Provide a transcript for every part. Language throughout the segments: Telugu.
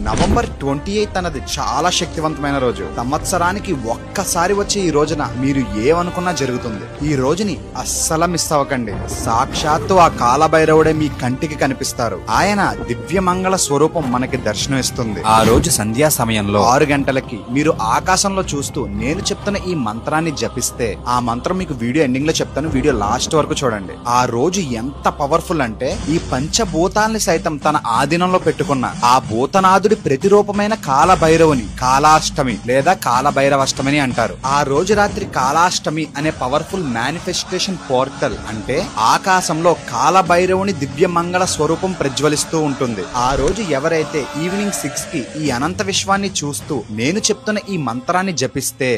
నవంబర్ 28 అన్నది చాలా శక్తివంతమైన రోజు. సంవత్సరానికి ఒక్కసారి వచ్చే ఈ రోజున మీరు ఏమనుకున్నా జరుగుతుంది. ఈ రోజుని అస్సలు మిస్ అవ్వకండి. సాక్షాత్తు ఆ కాలభైరవుడే మీ కంటికి కనిపిస్తారు. ఆయన దివ్యమంగళ స్వరూపం మనకి దర్శనం ఇస్తుంది. ఆ రోజు సంధ్యా సమయంలో 6 గంటలకి మీరు ఆకాశంలో చూస్తూ నేను చెప్తున్న ఈ మంత్రాన్ని జపిస్తే, ఆ మంత్రం మీకు వీడియో ఎండింగ్ లో చెప్తాను, వీడియో లాస్ట్ వరకు చూడండి. ఆ రోజు ఎంత పవర్ఫుల్ అంటే ఈ పంచభూతాల్ని సైతం తన ఆధీనంలో పెట్టుకున్న ఆ భూతనాథుడి ప్రతిరూపమైన కాలభైరవుని కాలాష్టమి లేదా కాలభైరవాష్టమి అంటారు. ఆ రోజు రాత్రి కాలాష్టమి అనే పవర్ఫుల్ మేనిఫెస్టేషన్ పోర్టల్ అంటే ఆకాశంలో కాలభైరవుని దివ్యమంగళ స్వరూపం ప్రజ్వలిస్తూ ఉంటుంది. ఆ రోజు ఎవరైతే ఈవినింగ్ 6 కి ఈ అనంత విశ్వాన్ని చూస్తూ నేను చెప్తున్న ఈ మంత్రాన్ని జపిస్తే,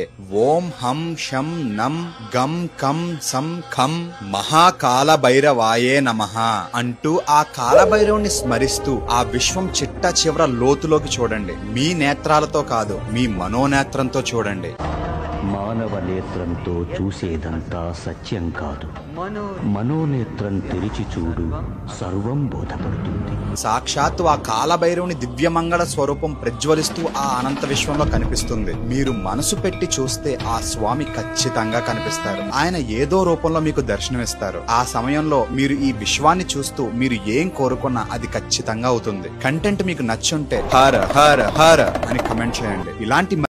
ఓం హం శం నం గం కం సం ఖం మహాకాలభైరవాయే నమః అంటూ ఆ కాలభైరవుని స్మరిస్తూ ఆ విశ్వం చిట్ట చివర లోతులోకి చూడండి. మీ నేత్రాలతో కాదు, మీ మనోనేత్రంతో చూడండి. మానవ నేత్రంతో చూసేదంతా సత్యం కాదు, మనోనేత్రం తెరిచి చూడు, సర్వం బోధపడుతుంది. సాక్షాత్తు ఆ కాలభైరవుని దివ్యమంగళ స్వరూపం ప్రజ్వలిస్తూ ఆ అనంత విశ్వంలో కనిపిస్తుంది. మీరు మనసు పెట్టి చూస్తే ఆ స్వామి ఖచ్చితంగా కనిపిస్తారు. ఆయన ఏదో రూపంలో మీకు దర్శనమిస్తారు. ఆ సమయంలో మీరు ఈ విశ్వాన్ని చూస్తూ మీరు ఏం కోరుకున్నా అది ఖచ్చితంగా అవుతుంది. కంటెంట్ మీకు నచ్చుంటే హర హర హర అని కమెంట్ చేయండి. ఇలాంటి